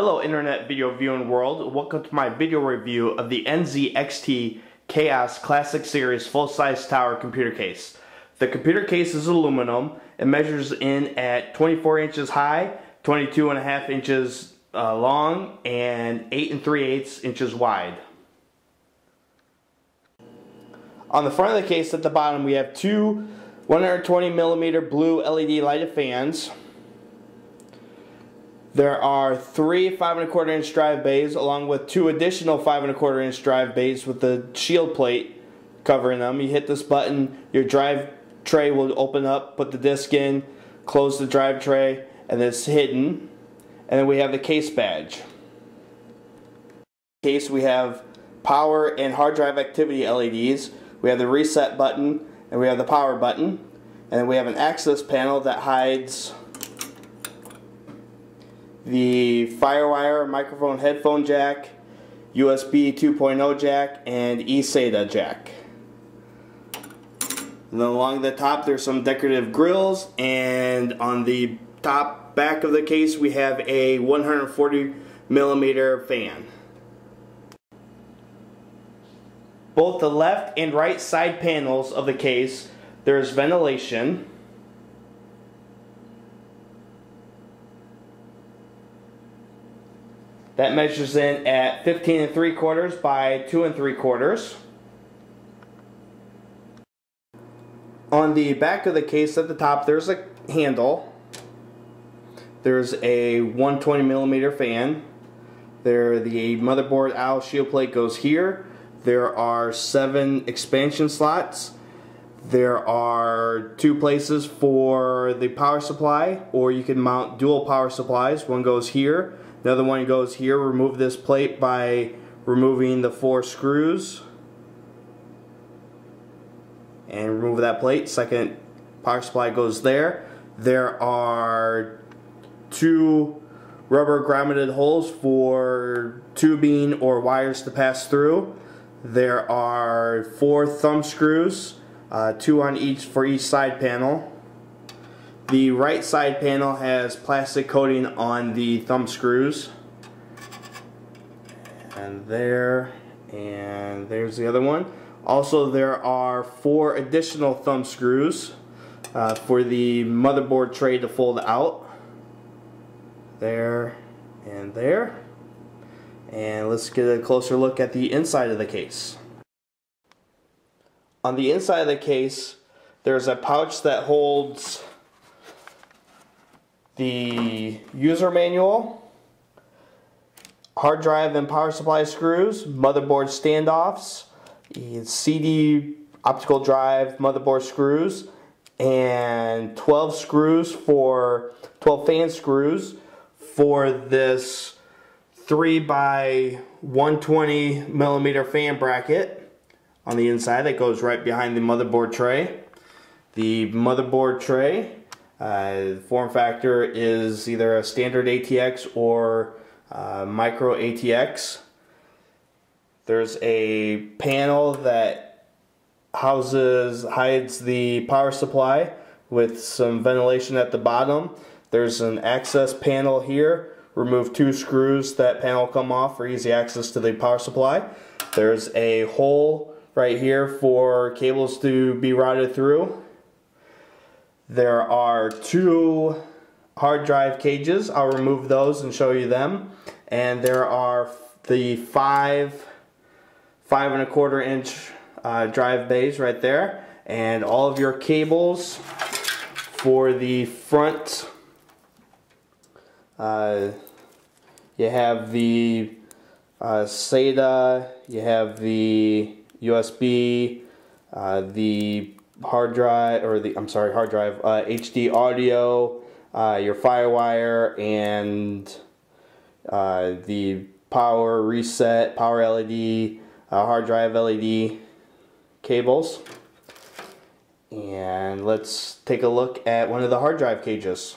Hello internet video viewing world, welcome to my video review of the NZXT Khaos Classic Series full-size tower computer case. The computer case is aluminum. It measures in at 24 inches high, 22.5 inches long, and 8 3/8 inches wide. On the front of the case at the bottom we have two 120mm blue LED lighted fans. There are three 5¼ inch drive bays along with two additional 5¼ inch drive bays with the shield plate covering them. You hit this button, your drive tray will open up, put the disc in, close the drive tray, and it's hidden. And then we have the case badge. In the case we have power and hard drive activity LEDs. We have the reset button and we have the power button. And then we have an access panel that hides the FireWire microphone headphone jack, USB 2.0 jack, and eSATA jack. And then along the top there's some decorative grills, and on the top back of the case we have a 140mm fan. Both the left and right side panels of the case, there's ventilation. That measures in at 15 3/4 by 2 3/4. On the back of the case at the top there's a handle. There's a 120mm fan. The motherboard owl shield plate goes here. There are 7 expansion slots. There are 2 places for the power supply, or you can mount dual power supplies. One goes here. Another one goes here. Remove this plate by removing the 4 screws. And remove that plate. Second power supply goes there. There are 2 rubber grommeted holes for tubing or wires to pass through. There are 4 thumb screws, 2 on each for each side panel. The right side panel has plastic coating on the thumb screws. And there's the other one. Also there are 4 additional thumb screws for the motherboard tray to fold out. There and there. And let's get a closer look at the inside of the case. On the inside of the case there's a pouch that holds the user manual, hard drive and power supply screws, motherboard standoffs, CD optical drive motherboard screws, and 12 fan screws for this 3x120mm fan bracket on the inside that goes right behind the motherboard tray. The motherboard tray form factor is either a standard ATX or micro ATX. There's a panel that hides the power supply with some ventilation at the bottom. There's an access panel here. Remove 2 screws, that panel will come off for easy access to the power supply. There's a hole right here for cables to be routed through. There are 2 hard drive cages. I'll remove those and show you them. And there are the 5.25 inch drive bays right there. And all of your cables for the front. You have the SATA, you have the USB, the hard drive, HD audio, your FireWire, and the power reset, power LED, hard drive LED cables. And let's take a look at one of the hard drive cages.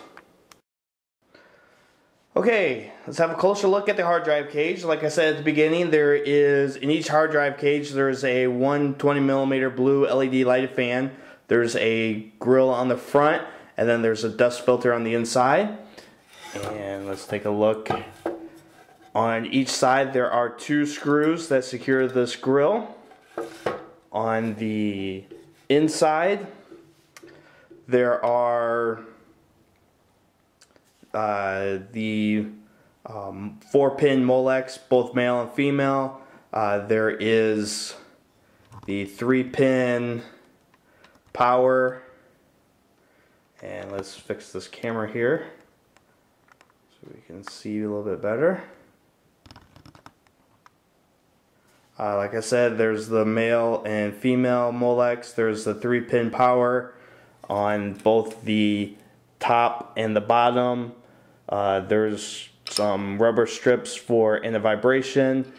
Okay, let's have a closer look at the hard drive cage. Like I said at the beginning, there is, in each hard drive cage, there's a 120mm blue LED lighted fan. There's a grill on the front, and then there's a dust filter on the inside. And let's take a look On each side there are 2 screws that secure this grill. On the inside there are the 4-pin Molex, both male and female. There is the 3-pin power, and let's fix this camera here so we can see a little bit better. Like I said, there's the male and female Molex. There's the 3-pin power on both the top and the bottom. There's some rubber strips for anti-vibration.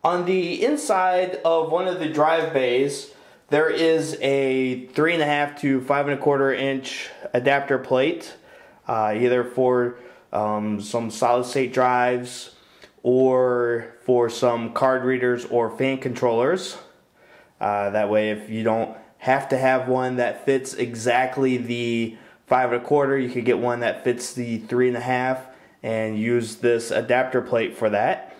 On the inside of one of the drive bays, there is a 3.5 to 5.25 inch adapter plate, either for some solid state drives or for some card readers or fan controllers. That way, if you don't have to have one that fits exactly the 5.25, you could get one that fits the 3.5 and use this adapter plate for that.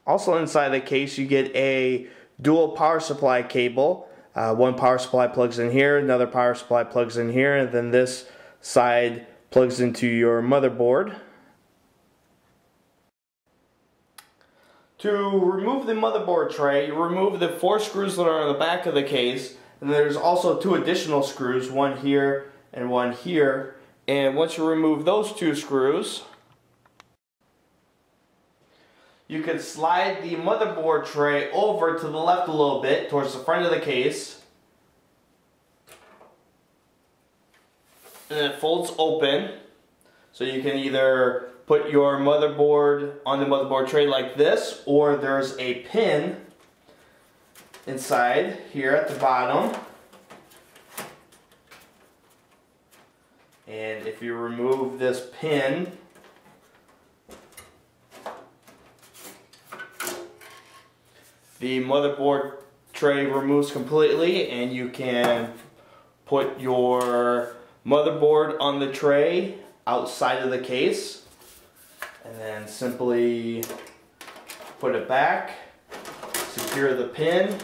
Also inside the case you get a dual power supply cable. One power supply plugs in here, another power supply plugs in here, and then this side plugs into your motherboard. To remove the motherboard tray, you remove the 4 screws that are on the back of the case, and there's also 2 additional screws, one here and one here. And once you remove those 2 screws, you can slide the motherboard tray over to the left a little bit towards the front of the case, and then it folds open, so you can either put your motherboard on the motherboard tray like this, or there's a pin inside here at the bottom. And if you remove this pin, the motherboard tray removes completely, and you can put your motherboard on the tray outside of the case, and then simply put it back, secure the pin,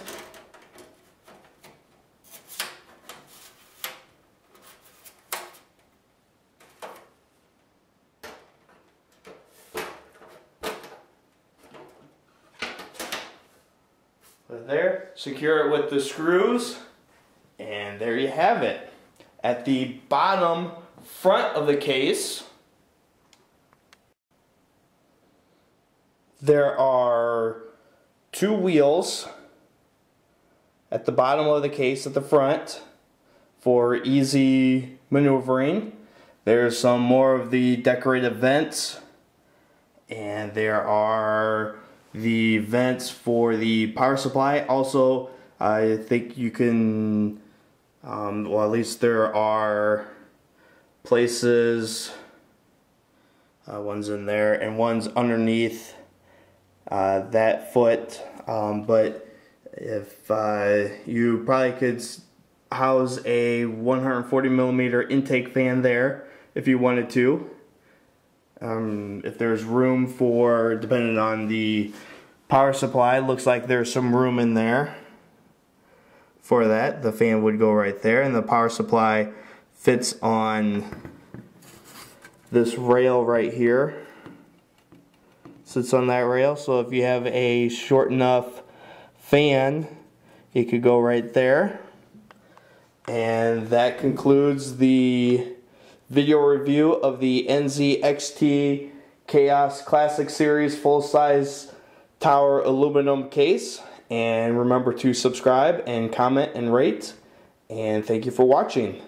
put it there, secure it with the screws, and there you have it. At the bottom front of the case, there are 2 wheels at the bottom of the case at the front for easy maneuvering. There's some more of the decorative vents, and there are the vents for the power supply. Also, I think you can, well, at least there are places, one's in there and one's underneath that foot, but if you probably could house a 140mm intake fan there if you wanted to. If there's room for, depending on the power supply, looks like there's some room in there for that. The fan would go right there, and the power supply fits on this rail right here. Sits on that rail, so if you have a short enough fan, it could go right there. And that concludes the video review of the NZXT Khaos Classic Series full-size tower aluminum case. And remember to subscribe and comment and rate. And thank you for watching.